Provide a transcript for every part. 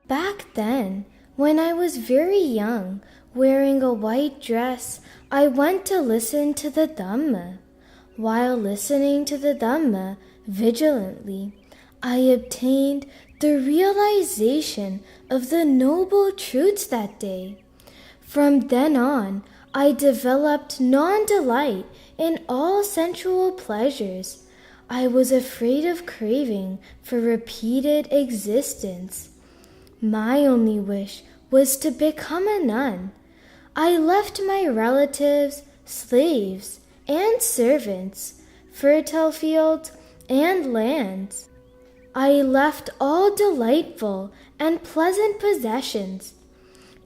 Back then, when I was very young, wearing a white dress, I went to listen to the Dhamma. While listening to the Dhamma vigilantly, I obtained the realization of the noble truths that day. From then on, I developed non-delight in all sensual pleasures. I was afraid of craving for repeated existence. My only wish was to become a nun. I left my relatives, slaves, and servants, fertile fields, and lands. I left all delightful and pleasant possessions.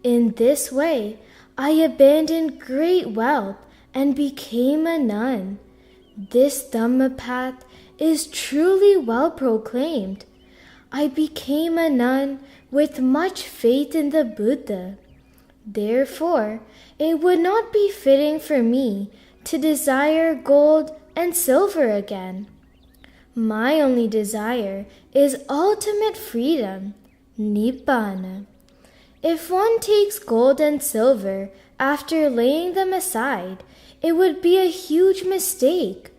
In this way, I abandoned great wealth and became a nun. This Dhamma path is truly well proclaimed. I became a nun with much faith in the Buddha. Therefore, it would not be fitting for me to desire gold and silver again. My only desire is ultimate freedom, Nibbana. If one takes gold and silver after laying them aside, it would be a huge mistake.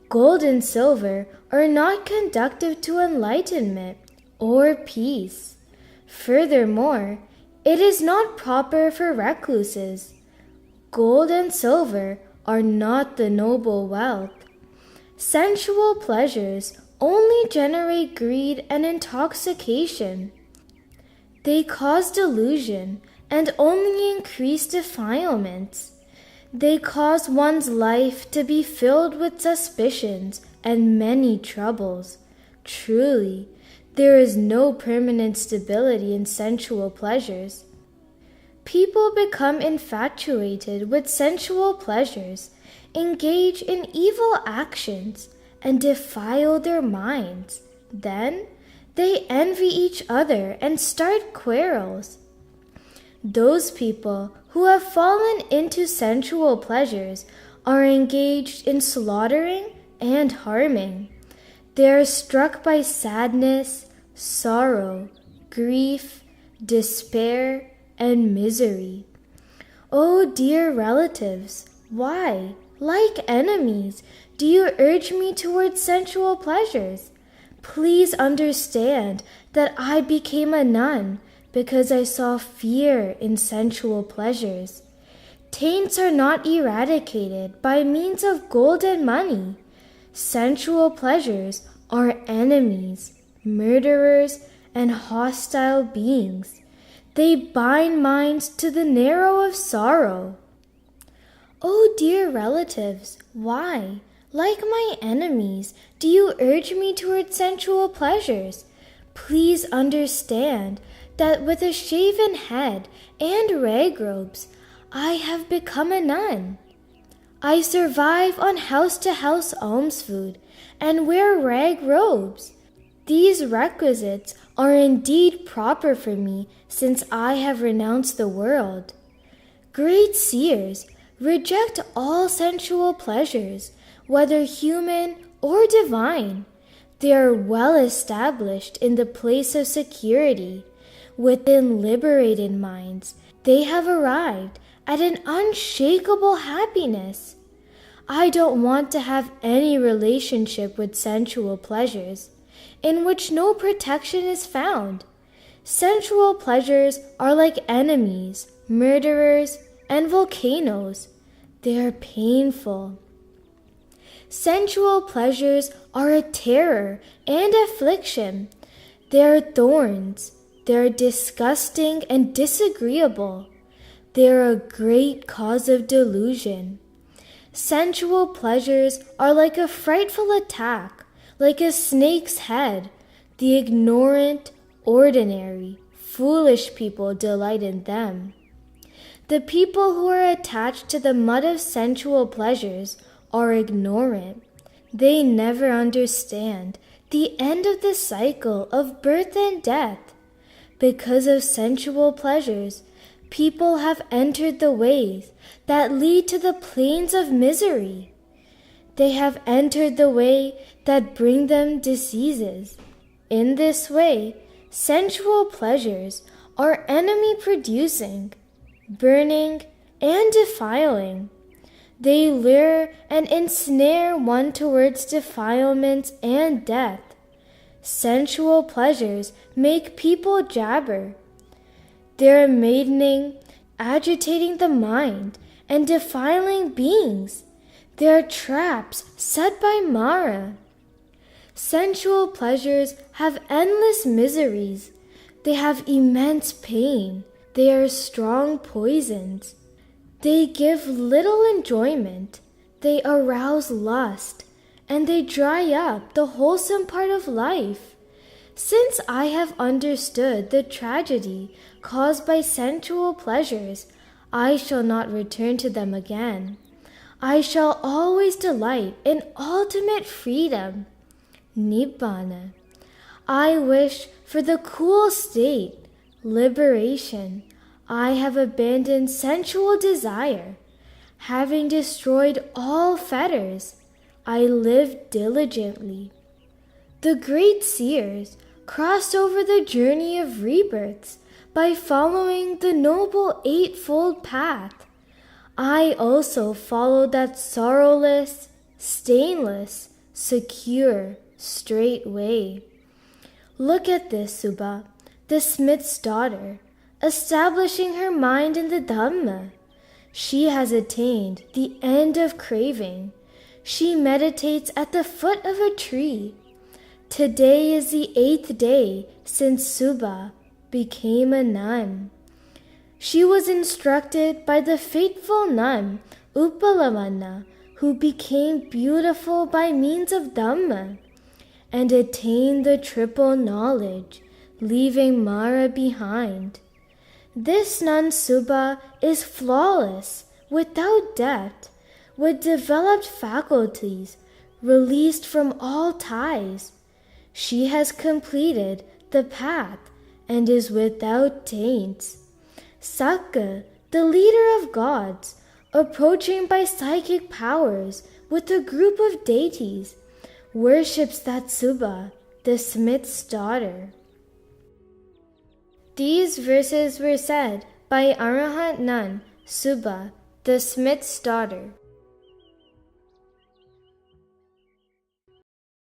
Gold and silver are not conducive to enlightenment or peace. Furthermore, it is not proper for recluses. Gold and silver are not the noble wealth. Sensual pleasures only generate greed and intoxication. They cause delusion and only increase defilements. They cause one's life to be filled with suspicions and many troubles. Truly, there is no permanent stability in sensual pleasures. People become infatuated with sensual pleasures, engage in evil actions, and defile their minds. Then, they envy each other and start quarrels. Those people who have fallen into sensual pleasures are engaged in slaughtering and harming. They are struck by sadness, sorrow, grief, despair, and misery. Oh dear relatives, why, like enemies, do you urge me towards sensual pleasures? Please understand that I became a nun because I saw fear in sensual pleasures. Taints are not eradicated by means of gold and money. Sensual pleasures are enemies, murderers, and hostile beings. They bind minds to the narrow of sorrow. Oh dear relatives, why, like my enemies, do you urge me toward sensual pleasures? Please understand that with a shaven head and rag robes, I have become a nun. I survive on house-to-house alms food and wear rag robes. These requisites are indeed proper for me since I have renounced the world. Great seers reject all sensual pleasures, whether human or divine. They are well established in the place of security. Within liberated minds, they have arrived at an unshakable happiness. I don't want to have any relationship with sensual pleasures, in which no protection is found. Sensual pleasures are like enemies, murderers, and volcanoes. They are painful. Sensual pleasures are a terror and affliction. They are thorns. They are disgusting and disagreeable. They are a great cause of delusion. Sensual pleasures are like a frightful attack, like a snake's head. The ignorant, ordinary, foolish people delight in them. The people who are attached to the mud of sensual pleasures are ignorant. They never understand the end of the cycle of birth and death. Because of sensual pleasures, people have entered the ways that lead to the plains of misery. They have entered the way that bring them diseases. In this way, sensual pleasures are enemy-producing, burning, and defiling. They lure and ensnare one towards defilement and death. Sensual pleasures make people jabber. They're maddening, agitating the mind, and defiling beings. They're traps set by Mara. Sensual pleasures have endless miseries. They have immense pain. They are strong poisons. They give little enjoyment. They arouse lust, and they dry up the wholesome part of life. Since I have understood the tragedy caused by sensual pleasures, I shall not return to them again. I shall always delight in ultimate freedom, Nibbana. I wish for the cool state, liberation. I have abandoned sensual desire. Having destroyed all fetters, I live diligently. The great seers crossed over the journey of rebirths by following the noble eightfold path. I also followed that sorrowless, stainless, secure, straight way. Look at this, Subha, the smith's daughter, establishing her mind in the Dhamma. She has attained the end of craving. She meditates at the foot of a tree. Today is the 8th day since Subha became a nun. She was instructed by the faithful nun Upalavanna, who became beautiful by means of Dhamma, and attained the triple knowledge, leaving Mara behind. This nun Subha is flawless, without debt, with developed faculties, released from all ties. She has completed the path and is without taints. Sakka, the leader of gods, approaching by psychic powers with a group of deities, worships that Subha, the smith's daughter. These verses were said by Arahant nun Subha, the smith's daughter.